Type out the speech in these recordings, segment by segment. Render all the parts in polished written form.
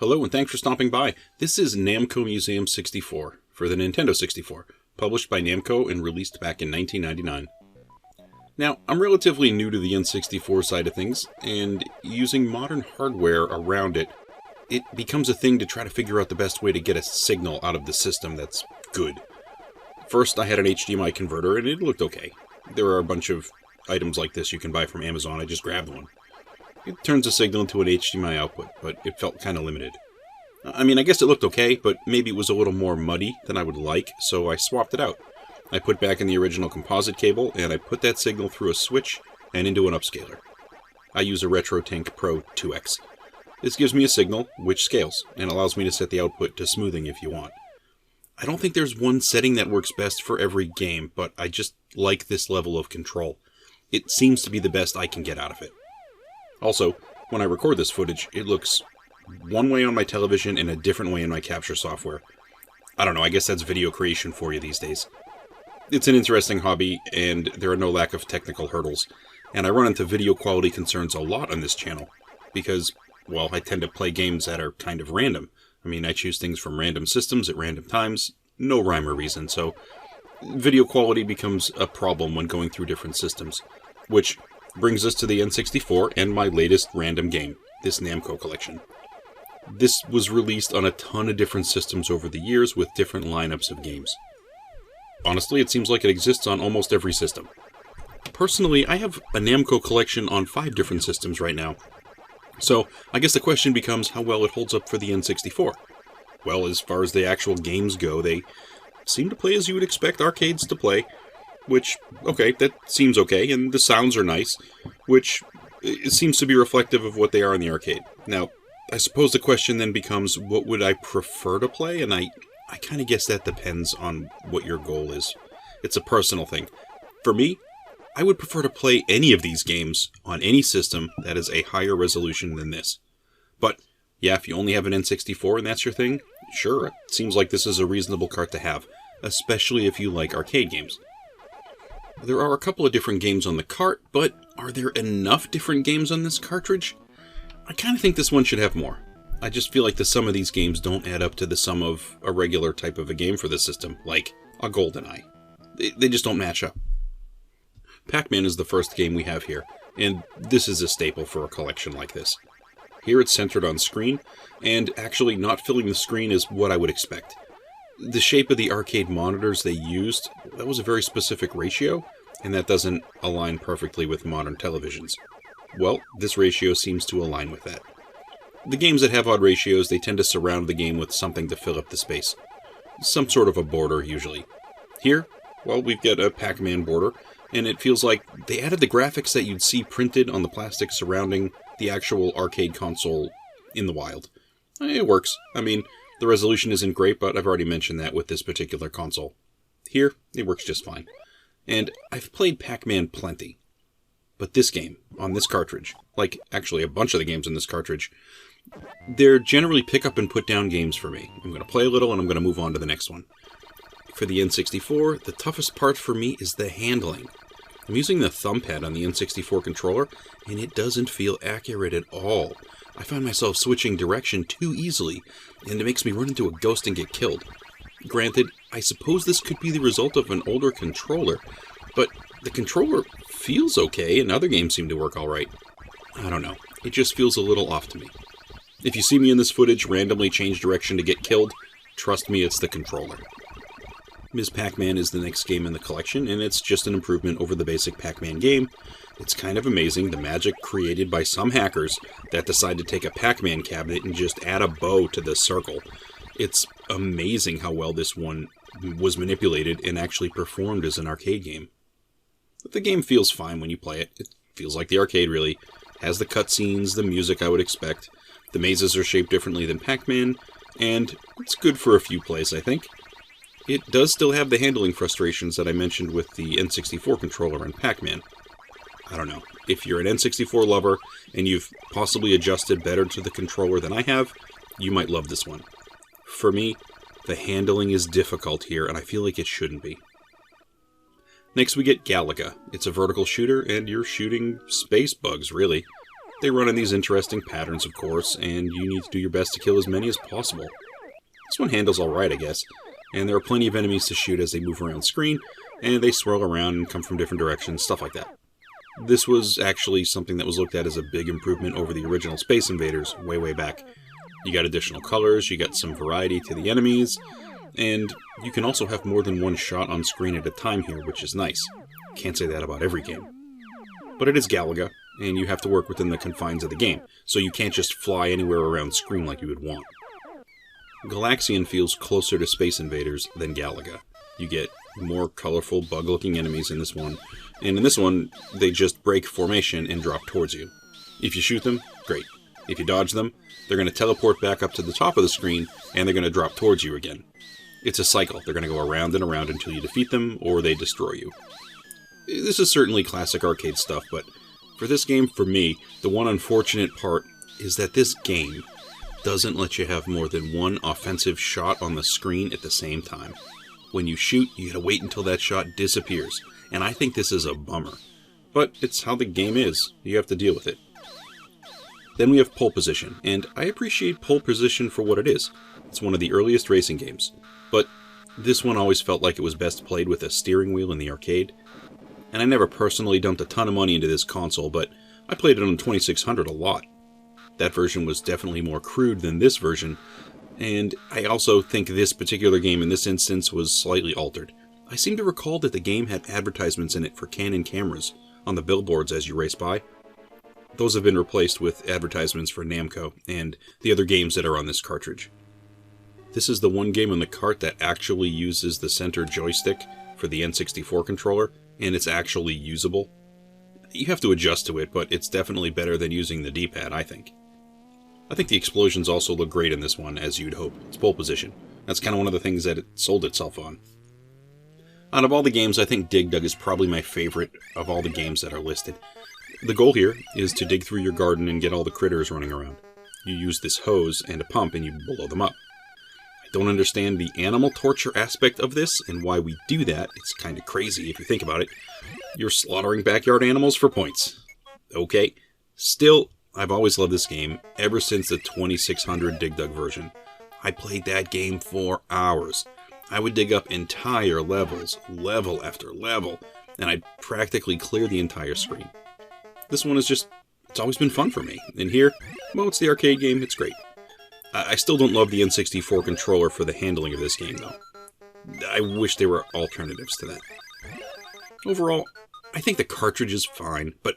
Hello and thanks for stopping by. This is Namco Museum 64 for the Nintendo 64, published by Namco and released back in 1999. Now, I'm relatively new to the N64 side of things, and using modern hardware around it, it becomes a thing to try to figure out the best way to get a signal out of the system that's good. First, I had an HDMI converter, and it looked okay. There are a bunch of items like this you can buy from Amazon. I just grabbed one. It turns a signal into an HDMI output, but it felt kind of limited. I mean, I guess it looked okay, but maybe it was a little more muddy than I would like, so I swapped it out. I put back in the original composite cable, and I put that signal through a switch and into an upscaler. I use a RetroTink Pro 2X. This gives me a signal, which scales, and allows me to set the output to smoothing if you want. I don't think there's one setting that works best for every game, but I just like this level of control. It seems to be the best I can get out of it. Also, when I record this footage, it looks one way on my television and a different way in my capture software. I don't know, I guess that's video creation for you these days. It's an interesting hobby, and there are no lack of technical hurdles, and I run into video quality concerns a lot on this channel, because, well, I tend to play games that are kind of random. I mean, I choose things from random systems at random times, no rhyme or reason, so video quality becomes a problem when going through different systems, which brings us to the N64 and my latest random game, this Namco Collection. This was released on a ton of different systems over the years with different lineups of games. Honestly, it seems like it exists on almost every system. Personally, I have a Namco Collection on 5 different systems right now. So, I guess the question becomes how well it holds up for the N64. Well, as far as the actual games go, they seem to play as you would expect arcades to play. Which, okay, that seems okay, and the sounds are nice, which it seems to be reflective of what they are in the arcade. Now, I suppose the question then becomes, what would I prefer to play? And I kind of guess that depends on what your goal is. It's a personal thing. For me, I would prefer to play any of these games on any system that is a higher resolution than this. But, yeah, if you only have an N64 and that's your thing, sure, it seems like this is a reasonable cart to have, especially if you like arcade games. There are a couple of different games on the cart, but are there enough different games on this cartridge? I kind of think this one should have more. I just feel like the sum of these games don't add up to the sum of a regular type of a game for the system, like a GoldenEye. They just don't match up. Pac-Man is the first game we have here, and this is a staple for a collection like this. Here it's centered on screen, and actually not filling the screen is what I would expect. The shape of the arcade monitors they used, that was a very specific ratio, and that doesn't align perfectly with modern televisions. Well, this ratio seems to align with that. The games that have odd ratios, they tend to surround the game with something to fill up the space. Some sort of a border, usually. Here, well, we've got a Pac-Man border, and it feels like they added the graphics that you'd see printed on the plastic surrounding the actual arcade console in the wild. It works. I mean, the resolution isn't great, but I've already mentioned that with this particular console. Here, it works just fine. And I've played Pac-Man plenty. But this game, on this cartridge, like actually a bunch of the games on this cartridge, they're generally pick up and put down games for me. I'm going to play a little and I'm going to move on to the next one. For the N64, the toughest part for me is the handling. I'm using the thumb pad on the N64 controller, and it doesn't feel accurate at all. I find myself switching direction too easily, and it makes me run into a ghost and get killed. Granted, I suppose this could be the result of an older controller, but the controller feels okay, and other games seem to work alright. I don't know, it just feels a little off to me. If you see me in this footage randomly change direction to get killed, trust me, it's the controller. Ms. Pac-Man is the next game in the collection, and it's just an improvement over the basic Pac-Man game. It's kind of amazing the magic created by some hackers that decide to take a Pac-Man cabinet and just add a bow to the circle. It's amazing how well this one was manipulated and actually performed as an arcade game. But the game feels fine when you play it. It feels like the arcade, really. Has the cutscenes, the music I would expect. The mazes are shaped differently than Pac-Man, and it's good for a few plays, I think. It does still have the handling frustrations that I mentioned with the N64 controller and Pac-Man. I don't know, if you're an N64 lover and you've possibly adjusted better to the controller than I have, you might love this one. For me, the handling is difficult here, and I feel like it shouldn't be. Next we get Gallica. It's a vertical shooter, and you're shooting space bugs, really. They run in these interesting patterns, of course, and you need to do your best to kill as many as possible. This one handles alright, I guess, and there are plenty of enemies to shoot as they move around the screen, and they swirl around and come from different directions, stuff like that. This was actually something that was looked at as a big improvement over the original Space Invaders way, way back. You got additional colors, you got some variety to the enemies, and you can also have more than one shot on screen at a time here, which is nice. Can't say that about every game. But it is Gallica, and you have to work within the confines of the game, so you can't just fly anywhere around the screen like you would want. Galaxian feels closer to Space Invaders than Gallica. You get more colorful, bug-looking enemies in this one, and in this one, they just break formation and drop towards you. If you shoot them, great. If you dodge them, they're going to teleport back up to the top of the screen, and they're going to drop towards you again. It's a cycle. They're going to go around and around until you defeat them, or they destroy you. This is certainly classic arcade stuff, but for this game, for me, the one unfortunate part is that this game doesn't let you have more than one offensive shot on the screen at the same time. When you shoot, you gotta wait until that shot disappears, and I think this is a bummer. But it's how the game is. You have to deal with it. Then we have pole position, and I appreciate pole position for what it is. It's one of the earliest racing games, but this one always felt like it was best played with a steering wheel in the arcade. And I never personally dumped a ton of money into this console, but I played it on the 2600 a lot. That version was definitely more crude than this version, and I also think this particular game in this instance was slightly altered. I seem to recall that the game had advertisements in it for Canon cameras on the billboards as you race by. Those have been replaced with advertisements for Namco and the other games that are on this cartridge. This is the one game on the cart that actually uses the center joystick for the N64 controller, and it's actually usable. You have to adjust to it, but it's definitely better than using the D-pad, I think. I think the explosions also look great in this one, as you'd hope. It's pole position. That's kind of one of the things that it sold itself on. Out of all the games, I think Dig Dug is probably my favorite of all the games that are listed. The goal here is to dig through your garden and get all the critters running around. You use this hose and a pump and you blow them up. I don't understand the animal torture aspect of this and why we do that. It's kind of crazy if you think about it. You're slaughtering backyard animals for points. Okay. Still, I've always loved this game ever since the 2600 Dig Dug version. I played that game for hours. I would dig up entire levels, level after level, and I'd practically clear the entire screen. This one is just, it's always been fun for me. And here, well, it's the arcade game, it's great. I still don't love the N64 controller for the handling of this game, though. I wish there were alternatives to that. Overall, I think the cartridge is fine, but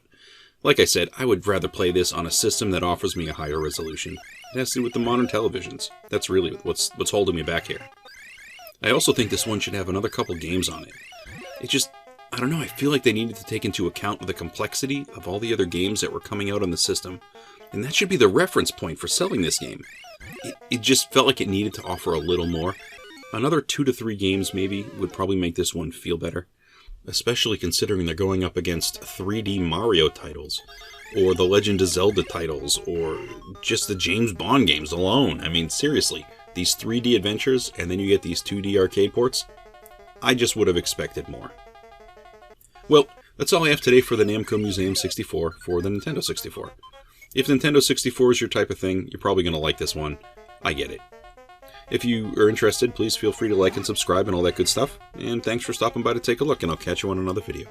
like I said, I would rather play this on a system that offers me a higher resolution. It has to do with the modern televisions. That's really what's holding me back here. I also think this one should have another couple games on it. It just, I don't know, I feel like they needed to take into account the complexity of all the other games that were coming out on the system. And that should be the reference point for selling this game. It just felt like it needed to offer a little more. Another 2 to 3 games maybe would probably make this one feel better. Especially considering they're going up against 3D Mario titles, or the Legend of Zelda titles, or just the James Bond games alone. I mean, seriously, these 3D adventures, and then you get these 2D arcade ports? I just would have expected more. Well, that's all I have today for the Namco Museum 64 for the Nintendo 64. If Nintendo 64 is your type of thing, you're probably going to like this one. I get it. If you are interested, please feel free to like and subscribe and all that good stuff. And thanks for stopping by to take a look, and I'll catch you on another video.